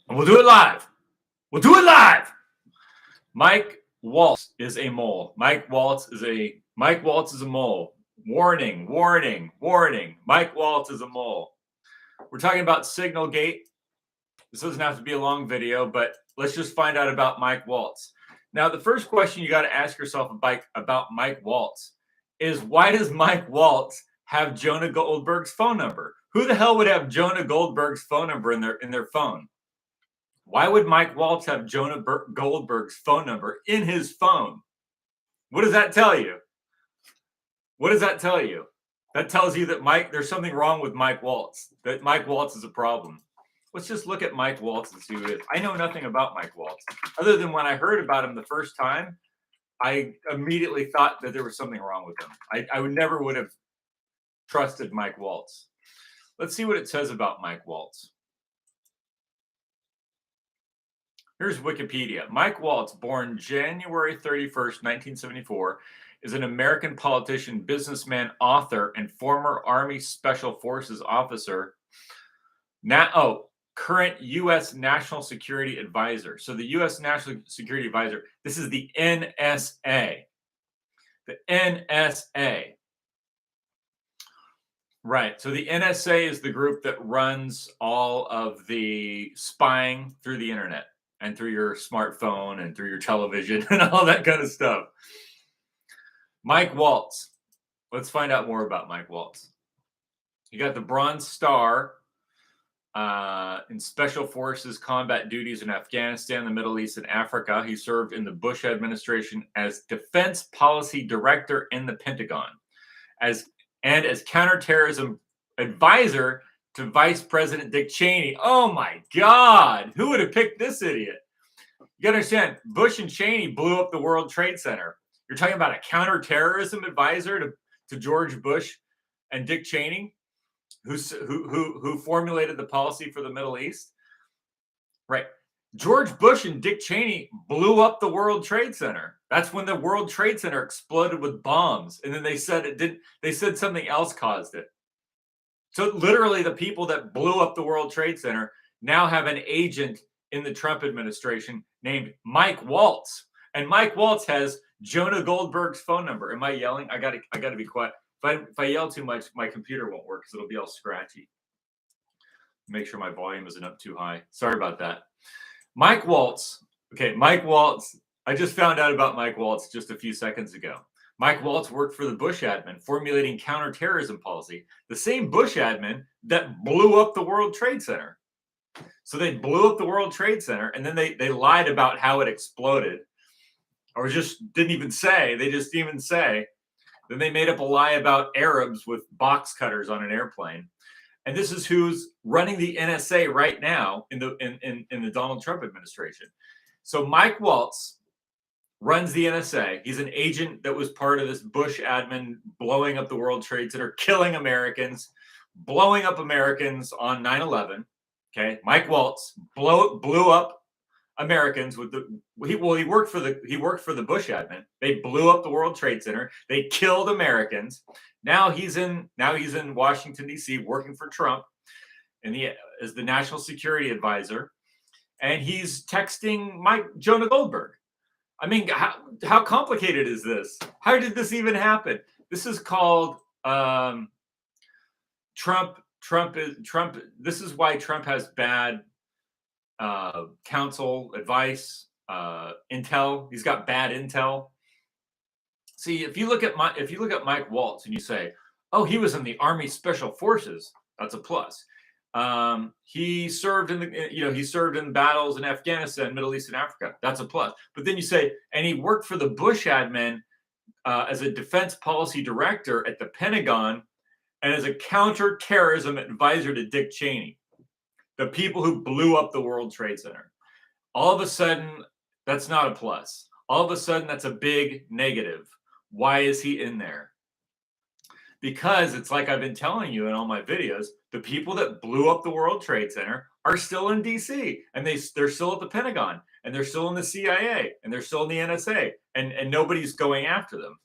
And we'll do it live. We'll do it live. Mike Waltz is a mole. Mike Waltz is a mole. Warning, warning, warning. Mike Waltz is a mole. We're talking about Signalgate. This doesn't have to be a long video, but let's just find out about Mike Waltz. Now, the first question you got to ask yourself about Mike Waltz is, why does Mike Waltz have Jonah Goldberg's phone number? Who the hell would have Jonah Goldberg's phone number in their phone? Why would Mike Waltz have Jonah Goldberg's phone number in his phone? What does that tell you? What does that tell you? That tells you that there's something wrong with Mike Waltz, that Mike Waltz is a problem. Let's just look at Mike Waltz and see who it is. I know nothing about Mike Waltz, other than when I heard about him the first time, I immediately thought that there was something wrong with him. I never would have trusted Mike Waltz. Let's see what it says about Mike Waltz. Here's Wikipedia. Mike Waltz, born January 31st, 1974, is an American politician, businessman, author, and former Army Special Forces officer. Current U.S. National Security Advisor. So the U.S. National Security Advisor, this is the NSA. The NSA. Right. So the NSA is the group that runs all of the spying through the internet and through your smartphone and through your television and all that kind of stuff. Mike Waltz. Let's find out more about Mike Waltz. You got the Bronze Star in Special Forces combat duties in Afghanistan, the Middle East, and Africa. He served in the Bush administration as Defense Policy Director in the Pentagon, as counterterrorism advisor to Vice President Dick Cheney. Oh my God, who would have picked this idiot? You gotta understand, Bush and Cheney blew up the World Trade Center. You're talking about a counterterrorism advisor to George Bush and Dick Cheney, who formulated the policy for the Middle East, right? George Bush and Dick Cheney blew up the World Trade Center. That's when the World Trade Center exploded with bombs, and then they said it didn't. They said something else caused it. So literally, the people that blew up the World Trade Center now have an agent in the Trump administration named Mike Waltz, and Mike Waltz has Jonah Goldberg's phone number. Am I yelling? I gotta be quiet. If I yell too much, my computer won't work because it'll be all scratchy. Make sure my volume isn't up too high. Sorry about that. Mike Waltz. Okay, Mike Waltz. I just found out about Mike Waltz just a few seconds ago. Mike Waltz worked for the Bush admin, formulating counterterrorism policy. The same Bush admin that blew up the World Trade Center. So they blew up the World Trade Center, and then they lied about how it exploded. Or just didn't even say. They just didn't even say. Then they made up a lie about Arabs with box cutters on an airplane. And this is who's running the NSA right now in the Donald Trump administration. So Mike Waltz runs the NSA. He's an agent that was part of this Bush admin blowing up the World Trade Center, killing Americans, blowing up Americans on 9/11. Okay, Mike Waltz blew up Americans with he worked for the Bush admin. They blew up the World Trade Center. They killed Americans. Now he's in Washington D.C. working for Trump as the National Security Advisor, and he's texting Jonah Goldberg. I mean, how complicated is this? How did this even happen? This is called Trump. This is why Trump has bad counsel, advice, intel. He's got bad intel. See, if you look at Mike Waltz and you say, "Oh, he was in the Army Special Forces," that's a plus. He served in battles in Afghanistan, Middle East, and Africa. That's a plus. But then you say, and he worked for the Bush admin as a defense policy director at the Pentagon and as a counterterrorism advisor to Dick Cheney, the people who blew up the World Trade Center. All of a sudden, that's not a plus. All of a sudden, that's a big negative. Why is he in there? Because it's like I've been telling you in all my videos, the people that blew up the World Trade Center are still in DC, and they're still at the Pentagon, and they're still in the CIA, and they're still in the NSA, and nobody's going after them.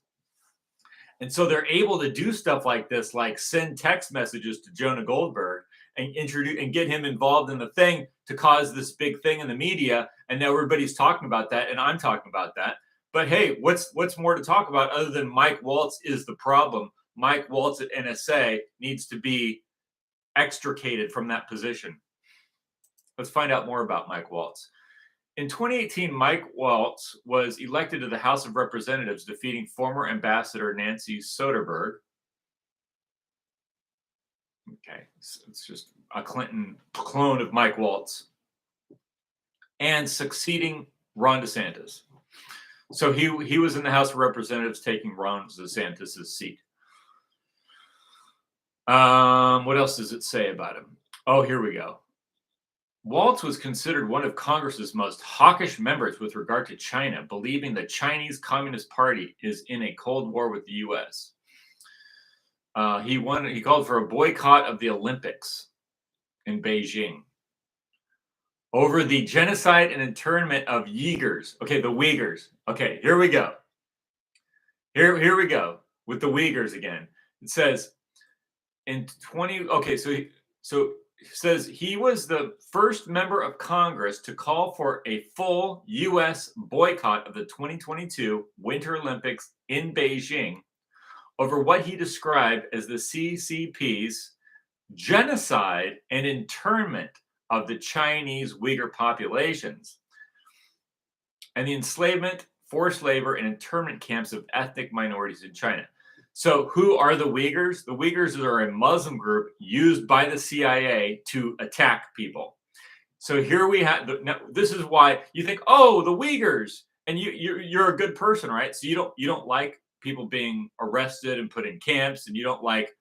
And so they're able to do stuff like this, like send text messages to Jonah Goldberg and introduce and get him involved in the thing to cause this big thing in the media. And now everybody's talking about that, and I'm talking about that. But hey, what's more to talk about other than Mike Waltz is the problem? Mike Waltz at NSA needs to be extricated from that position. Let's find out more about Mike Waltz. In 2018, Mike Waltz was elected to the House of Representatives, defeating former Ambassador Nancy Soderberg. Okay, it's just a Clinton clone of Mike Waltz, and succeeding Ron DeSantis. So he was in the House of Representatives taking Ron DeSantis' seat. What else does it say about him? Oh, here we go. Waltz was considered one of Congress's most hawkish members with regard to China, believing the Chinese Communist Party is in a Cold War with the U.S. He called for a boycott of the Olympics in Beijing over the genocide and internment of Uyghurs. Okay, the Uyghurs. Okay, here we go. Here we go with the Uyghurs again. It says in 20. Okay, so it says he was the first member of Congress to call for a full U.S. boycott of the 2022 Winter Olympics in Beijing over what he described as the CCP's genocide and internment of the Chinese Uyghur populations and the enslavement, forced labor, and internment camps of ethnic minorities in China. So who are the Uyghurs? The Uyghurs are a Muslim group used by the CIA to attack people. So here we have, now this is why you think, oh, the Uyghurs, and you're a good person, right? So you don't like people being arrested and put in camps, and you don't like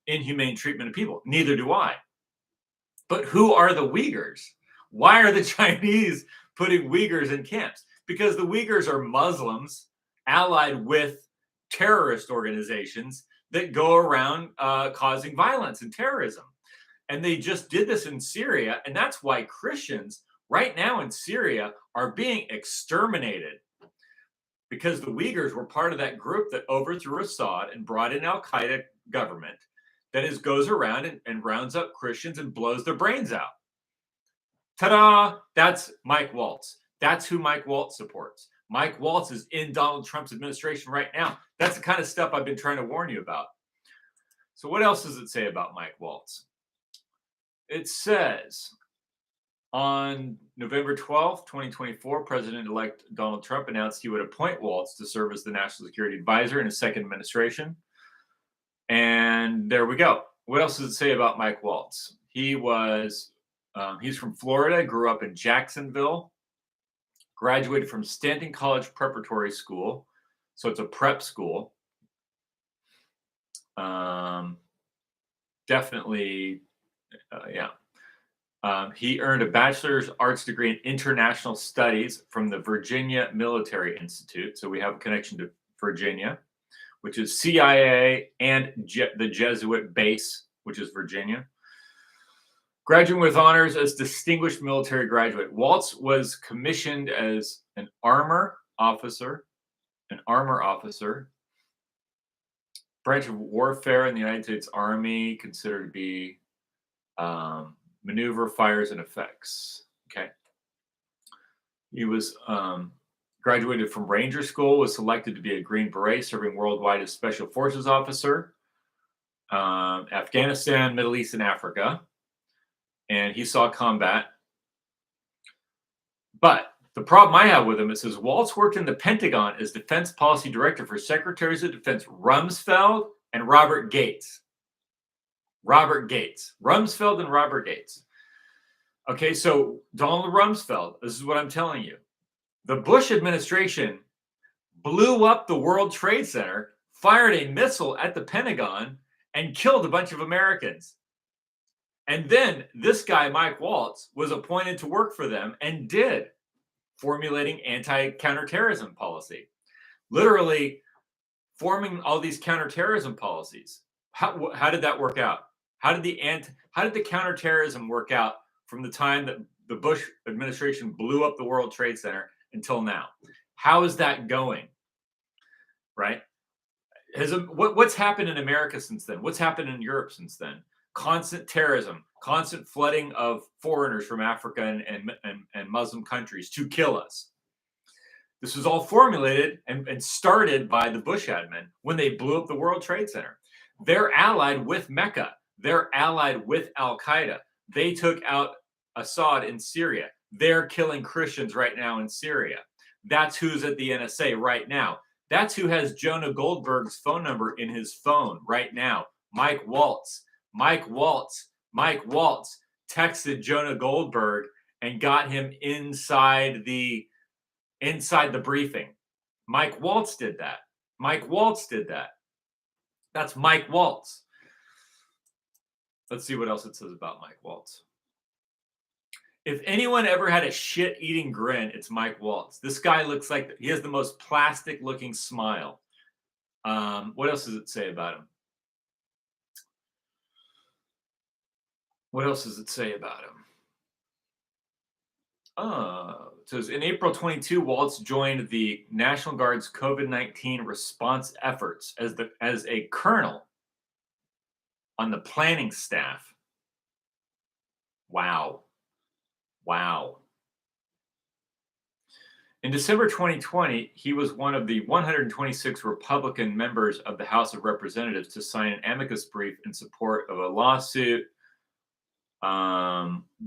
inhumane treatment of people. Neither do I. But who are the Uyghurs? Why are the Chinese putting Uyghurs in camps? Because the Uyghurs are Muslims allied with terrorist organizations that go around causing violence and terrorism. And they just did this in Syria. And that's why Christians right now in Syria are being exterminated, because the Uyghurs were part of that group that overthrew Assad and brought in Al-Qaeda government that goes around and rounds up Christians and blows their brains out. Ta-da! That's Mike Waltz. That's who Mike Waltz supports. Mike Waltz is in Donald Trump's administration right now. That's the kind of stuff I've been trying to warn you about. So what else does it say about Mike Waltz? It says on November 12th, 2024, President-elect Donald Trump announced he would appoint Waltz to serve as the National Security Advisor in his second administration. And there we go. What else does it say about Mike Waltz? He's from Florida, grew up in Jacksonville, graduated from Stanton College Preparatory School. So it's a prep school. Definitely, yeah. He earned a bachelor's arts degree in international studies from the Virginia Military Institute. So we have a connection to Virginia, which is CIA and the Jesuit base, which is Virginia. Graduating with honors as distinguished military graduate. Waltz was commissioned as an armor officer, branch of warfare in the United States Army, considered to be maneuver, fires, and effects. Okay. He was graduated from Ranger School, was selected to be a Green Beret, serving worldwide as Special Forces Officer, Afghanistan, Middle East, and Africa. And he saw combat. But the problem I have with him, it says Waltz worked in the Pentagon as Defense Policy Director for Secretaries of Defense Rumsfeld and Robert Gates. Rumsfeld and Robert Gates. Okay, so Donald Rumsfeld, this is what I'm telling you. The Bush administration blew up the World Trade Center, fired a missile at the Pentagon, and killed a bunch of Americans. And then this guy, Mike Waltz, was appointed to work for them and did, formulating anti-counterterrorism policy. Literally forming all these counterterrorism policies. How did that work out? How did the counterterrorism work out from the time that the Bush administration blew up the World Trade Center until now? How is that going? Right? What's happened in America since then? What's happened in Europe since then? constant terrorism, constant flooding of foreigners from Africa and Muslim countries to kill us. This was all formulated and started by the Bush admin when they blew up the World Trade Center. They're allied with Mecca. They're allied with Al-Qaeda. They took out Assad in Syria. They're killing Christians right now in Syria. That's who's at the NSA right now. That's who has Jonah Goldberg's phone number in his phone right now. Mike Waltz. Mike Waltz. Mike Waltz texted Jonah Goldberg and got him inside the briefing. Mike Waltz did that. Mike Waltz did that. That's Mike Waltz. Let's see what else it says about Mike Waltz. If anyone ever had a shit-eating grin, it's Mike Waltz. This guy looks like he has the most plastic-looking smile. What else does it say about him? What else does it say about him? It says in April 22, Waltz joined the National Guard's COVID-19 response efforts as a colonel on the planning staff. Wow. Wow. In December 2020, he was one of the 126 Republican members of the House of Representatives to sign an amicus brief in support of a lawsuit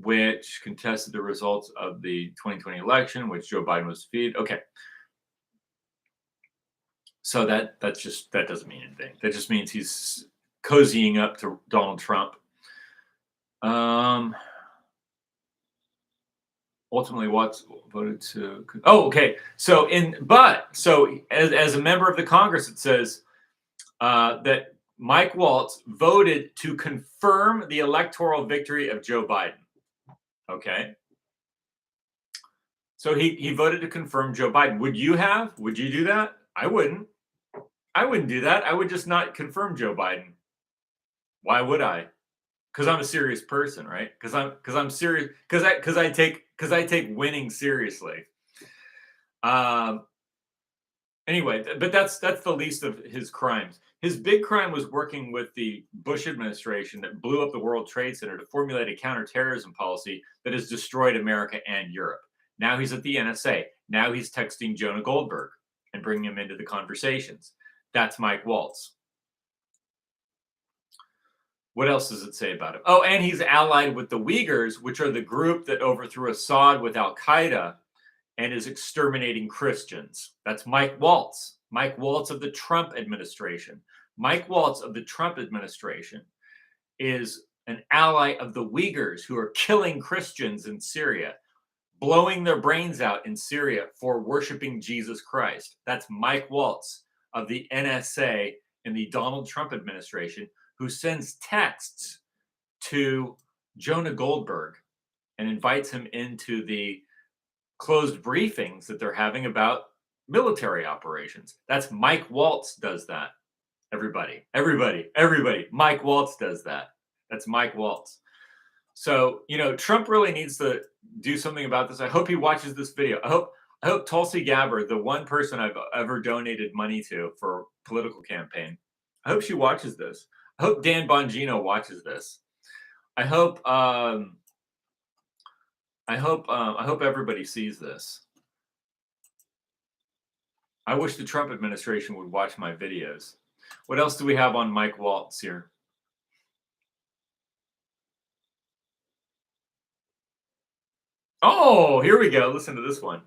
which contested the results of the 2020 election, which Joe Biden was defeated. Okay. So that doesn't mean anything. That just means he's cozying up to Donald Trump. Ultimately, Watts voted to. Oh, okay. So as a member of the Congress, it says that Mike Waltz voted to confirm the electoral victory of Joe Biden. Okay. So he voted to confirm Joe Biden. Would you do that? I wouldn't. I wouldn't do that. I would just not confirm Joe Biden. Why would I? Because I'm a serious person, right? Because I'm serious. Because I take winning seriously. Anyway, but that's the least of his crimes. His big crime was working with the Bush administration that blew up the World Trade Center to formulate a counterterrorism policy that has destroyed America and Europe. Now he's at the NSA. Now he's texting Jonah Goldberg and bringing him into the conversations. That's Mike Waltz. What else does it say about him? Oh, and he's allied with the Uyghurs, which are the group that overthrew Assad with Al-Qaeda and is exterminating Christians. That's Mike Waltz. Mike Waltz of the Trump administration. Mike Waltz of the Trump administration is an ally of the Uyghurs who are killing Christians in Syria, blowing their brains out in Syria for worshiping Jesus Christ. That's Mike Waltz of the NSA in the Donald Trump administration, who sends texts to Jonah Goldberg and invites him into the closed briefings that they're having about military operations. That's Mike Waltz does that. Everybody. Mike Waltz does that. That's Mike Waltz. So, Trump really needs to do something about this. I hope he watches this video. I hope Tulsi Gabbard, the one person I've ever donated money to for a political campaign, I hope she watches this. I hope Dan Bongino watches this. I hope everybody sees this. I wish the Trump administration would watch my videos. What else do we have on Mike Waltz here? Oh, here we go. Listen to this one.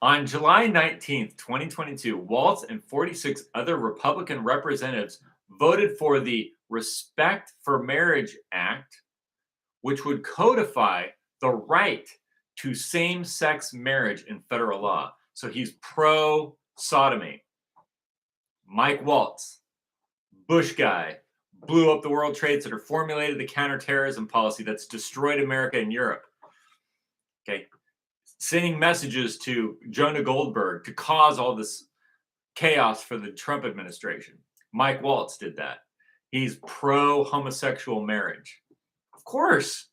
On July 19th, 2022, Waltz and 46 other Republican representatives voted for the Respect for Marriage Act, which would codify the right to same-sex marriage in federal law. So he's pro-sodomy. Mike Waltz, Bush guy, blew up the World Trade Center, formulated the counterterrorism policy that's destroyed America and Europe. Okay. Sending messages to Jonah Goldberg to cause all this chaos for the Trump administration. Mike Waltz did that. He's pro-homosexual marriage. Of course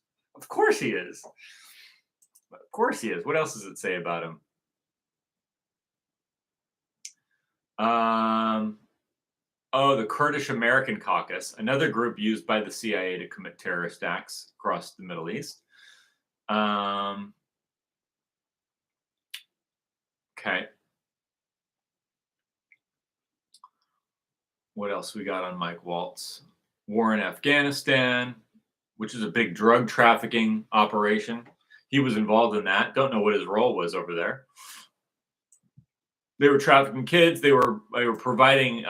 he is. Of course he is. What else does it say about him? Oh, the Kurdish American Caucus, another group used by the CIA to commit terrorist acts across the Middle East. Okay. What else we got on Mike Waltz? War in Afghanistan, which is a big drug trafficking operation. He was involved in that. Don't know what his role was over there. They were trafficking kids. They were providing.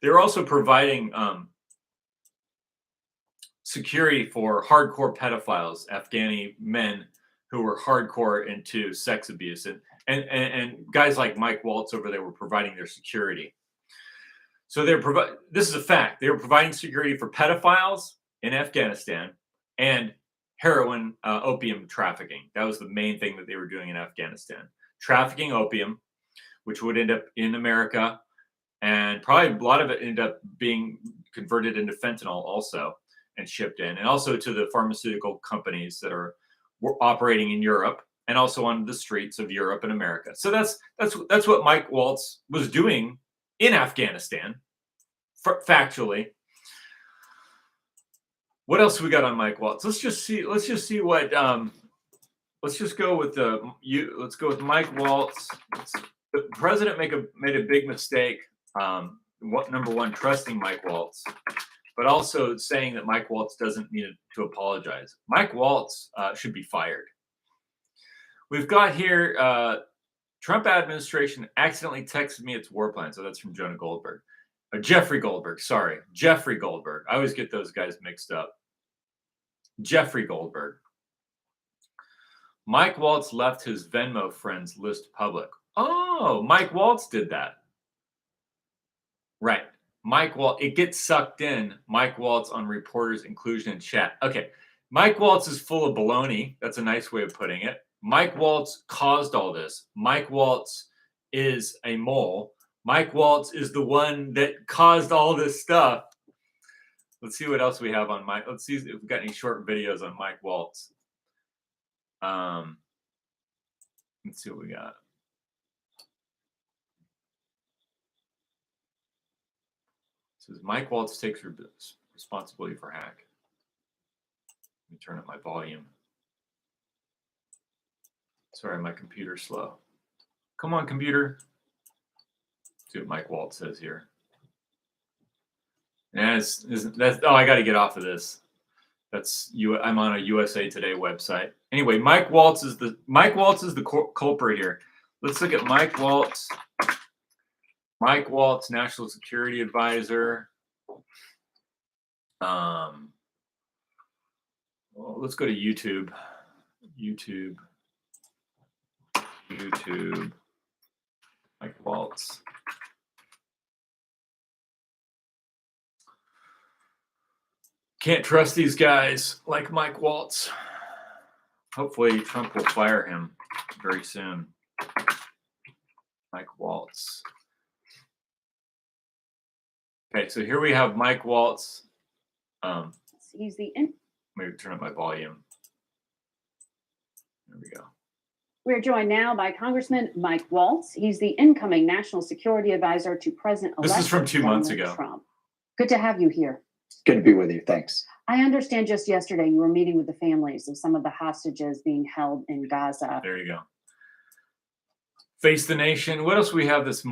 They were also providing security for hardcore pedophiles, Afghani men who were hardcore into sex abuse, and guys like Mike Waltz over there were providing their security. So they're this is a fact. They were providing security for pedophiles in Afghanistan and heroin, opium trafficking. That was the main thing that they were doing in Afghanistan. Trafficking opium, which would end up in America, and probably a lot of it ended up being converted into fentanyl also and shipped in, and also to the pharmaceutical companies that were operating in Europe and also on the streets of Europe and America. So that's what Mike Waltz was doing in Afghanistan, factually. What else we got on Mike Waltz? Let's just see what. Let's just go with Let's go with Mike Waltz. The president made a big mistake. Number one, trusting Mike Waltz, but also saying that Mike Waltz doesn't need to apologize. Mike Waltz should be fired. We've got here. Trump administration accidentally texted me its war plan. So that's from Jonah Goldberg. Jeffrey Goldberg. Sorry. Jeffrey Goldberg. I always get those guys mixed up. Jeffrey Goldberg. Mike Waltz left his Venmo friends list public. Oh, Mike Waltz did that. Right. Mike Waltz. It gets sucked in. Mike Waltz on reporters' inclusion in chat. Okay. Mike Waltz is full of baloney. That's a nice way of putting it. Mike Waltz caused all this. Mike Waltz is a mole. Mike Waltz is the one that caused all this stuff. Let's see what else we have on Mike. Let's see if we've got any short videos on Mike Waltz. Let's see what we got. It says Mike Waltz takes responsibility for hack. Let me turn up my volume. Sorry, my computer's slow. Come on, computer. Let's see what Mike Waltz says here. Yeah, I got to get off of this. I'm on a USA Today website. Anyway, Mike Waltz is the culprit here. Let's look at Mike Waltz. Mike Waltz, National Security Advisor. Well, let's go to YouTube. YouTube. Mike Waltz. Can't trust these guys like Mike Waltz. Hopefully Trump will fire him very soon. Mike Waltz. Okay, so here we have Mike Waltz. Use the maybe turn up my volume. There we go. We're joined now by Congressman Mike Waltz. He's the incoming National Security Advisor to President-elect This is from 2 months ago. Trump. Good to have you here. Good to be with you. Thanks. I understand just yesterday you were meeting with the families of some of the hostages being held in Gaza. There you go. Face the nation. What else we have it's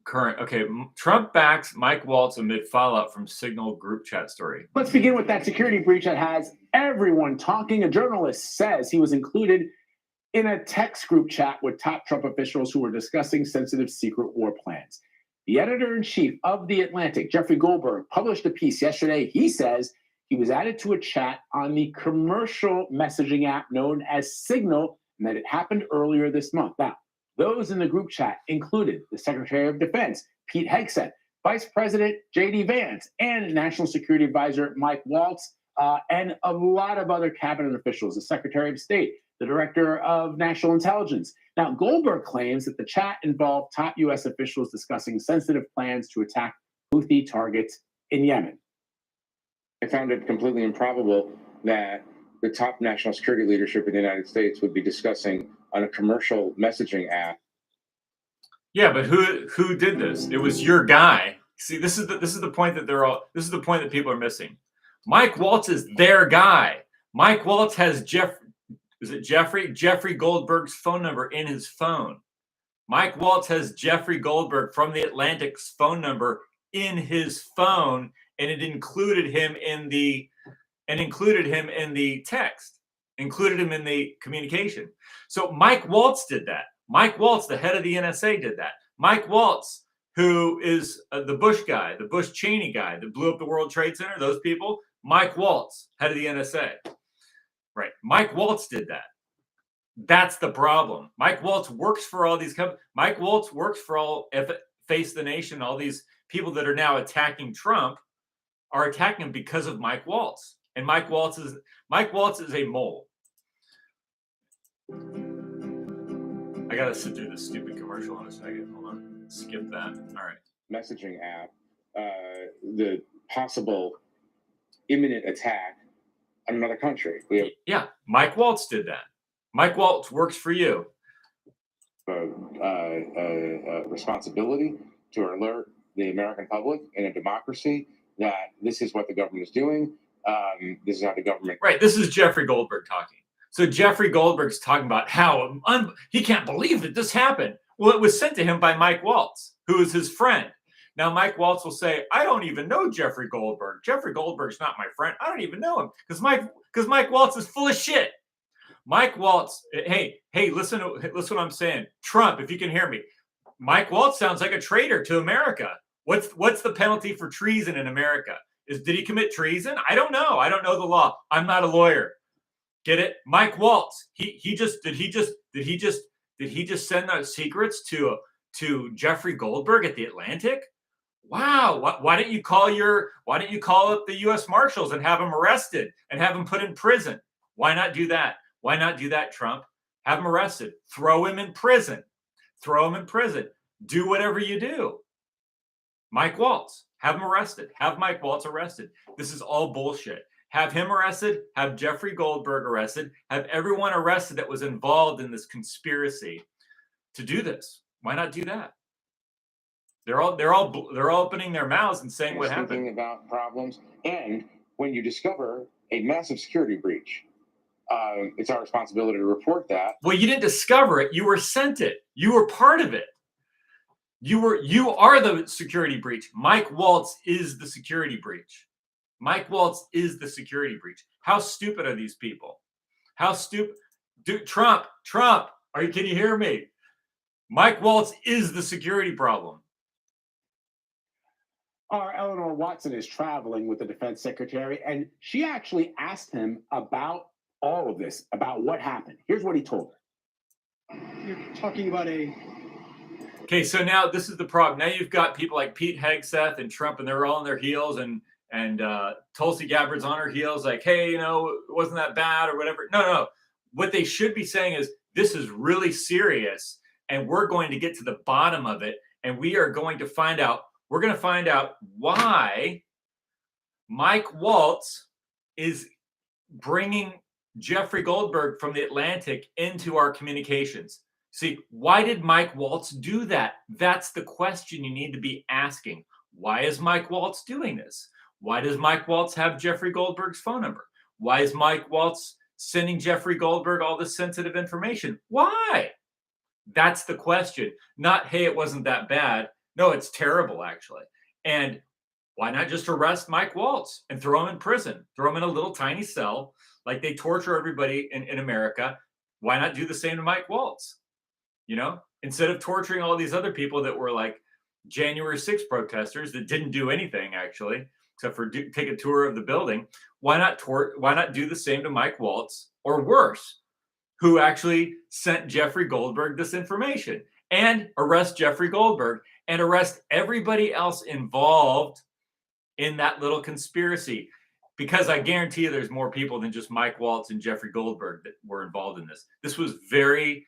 current? Okay, Trump backs Mike Waltz amid fallout from Signal group chat story. Let's begin with that security breach that has everyone talking. A journalist says he was included in a text group chat with top Trump officials who were discussing sensitive secret war plans. The editor-in-chief of The Atlantic, Jeffery Goldberg, published a piece yesterday. He says he was added to a chat on the commercial messaging app known as Signal, and that it happened earlier this month. Now, those in the group chat included the Secretary of Defense, Pete Hegseth, Vice President J.D. Vance, and National Security Advisor Mike Waltz, and a lot of other cabinet officials, the Secretary of State, the Director of National Intelligence. Now, Goldberg claims that the chat involved top U.S. officials discussing sensitive plans to attack Houthi targets in Yemen. I found it completely improbable that the top national security leadership in the United States would be discussing on a commercial messaging app. Yeah, but who did this? It was your guy. See, this is the point that this is the point that people are missing. Mike Waltz is their guy. Mike Waltz has Jeffrey Goldberg's phone number in his phone. Mike Waltz has Jeffrey Goldberg from the Atlantic's phone number in his phone, and it included him in the text, included him in the communication. So Mike Waltz did that. Mike Waltz, the head of the NSA, did that. Mike Waltz, who is the Bush guy, the Bush Cheney guy that blew up the World Trade Center, those people, Mike Waltz, head of the NSA. Right. Mike Waltz did that. That's the problem. Mike Waltz works for all these companies. Mike Waltz works for all Face the Nation, all these people that are now attacking Trump are attacking him because of Mike Waltz. And Mike Waltz is a mole. I gotta sit through this stupid commercial in a second. Hold on. Skip that. All right. Messaging app, the possible imminent attack on another country. We have Mike Waltz did that. Mike Waltz works for you. Responsibility to alert the American public in a democracy that this is what the government is doing. This is how the government. Right. This is Jeffrey Goldberg talking. So Jeffrey Goldberg's talking about how he can't believe that this happened. Well, it was sent to him by Mike Waltz, who is his friend. Now, Mike Waltz will say, I don't even know Jeffrey Goldberg. Jeffrey Goldberg's not my friend. I don't even know him because Mike Waltz is full of shit. Mike Waltz, hey, listen what I'm saying. Trump, if you can hear me, Mike Waltz sounds like a traitor to America. What's the penalty for treason in America? Did he commit treason? I don't know. I don't know the law. I'm not a lawyer. Get it? Mike Waltz. Did he just send those secrets to Jeffrey Goldberg at the Atlantic? Wow. Why don't you call up the U.S. Marshals and have him arrested and have him put in prison? Why not do that? Why not do that, Trump? Have him arrested. Throw him in prison. Do whatever you do. Mike Waltz. Have him arrested. Have Mike Waltz arrested. This is all bullshit. Have him arrested. Have Jeffrey Goldberg arrested. Have everyone arrested that was involved in this conspiracy to do this. Why not do that? They're all opening their mouths and saying what happened. Thinking about problems, and when you discover a massive security breach, it's our responsibility to report that. Well, you didn't discover it. You were sent it. You were part of it. You are the security breach. Mike Waltz is the security breach. Mike Waltz is the security breach. How stupid are these people? How stupid? Trump, can you hear me? Mike Waltz is the security problem. Our Eleanor Watson is traveling with the defense secretary, and she actually asked him about all of this, about what happened. Here's what he told her. You're talking about Okay, so now this is the problem. Now you've got people like Pete Hegseth and Trump, and they're all on their heels, and Tulsi Gabbard's on her heels, like, hey, it wasn't that bad or whatever. No. What they should be saying is, this is really serious, and we're going to get to the bottom of it, and we're going to find out why Mike Waltz is bringing Jeffrey Goldberg from the Atlantic into our communications. See, why did Mike Waltz do that? That's the question you need to be asking. Why is Mike Waltz doing this? Why does Mike Waltz have Jeffrey Goldberg's phone number? Why is Mike Waltz sending Jeffrey Goldberg all this sensitive information? Why? That's the question. Not, hey, it wasn't that bad. No, it's terrible, actually. And why not just arrest Mike Waltz and throw him in prison? Throw him in a little tiny cell like they torture everybody in America. Why not do the same to Mike Waltz? Instead of torturing all these other people that were like January 6th protesters that didn't do anything, actually, except for take a tour of the building. Why not do the same to Mike Waltz, or worse, who actually sent Jeffrey Goldberg this information, and arrest Jeffrey Goldberg and arrest everybody else involved in that little conspiracy? Because I guarantee you there's more people than just Mike Waltz and Jeffrey Goldberg that were involved in this. This was very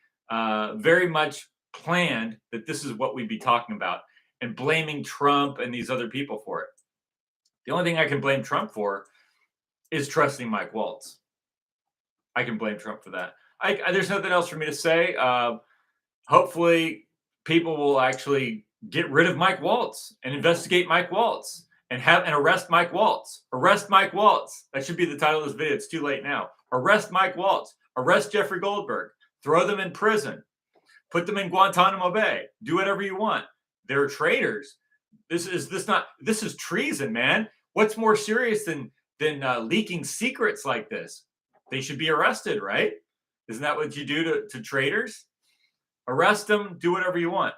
much planned, that this is what we'd be talking about, and blaming Trump and these other people for it. The only thing I can blame Trump for is trusting Mike Waltz. I can blame Trump for that. There's nothing else for me to say. Hopefully people will actually get rid of Mike Waltz and investigate Mike Waltz and arrest Mike Waltz. Arrest Mike Waltz. That should be the title of this video. It's too late now. Arrest Mike Waltz. Arrest Jeffrey Goldberg. Throw them in prison. Put them in Guantanamo Bay. Do whatever you want. They're traitors. This is treason, man. What's more serious than leaking secrets like this? They should be arrested, right? Isn't that what you do to traitors? Arrest them. Do whatever you want.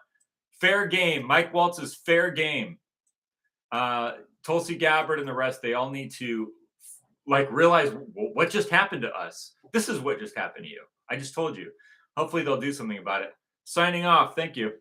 Fair game. Mike Waltz is fair game. Tulsi Gabbard and the rest, they all need to realize what just happened to us. This is what just happened to you. I just told you. Hopefully they'll do something about it. Signing off. Thank you.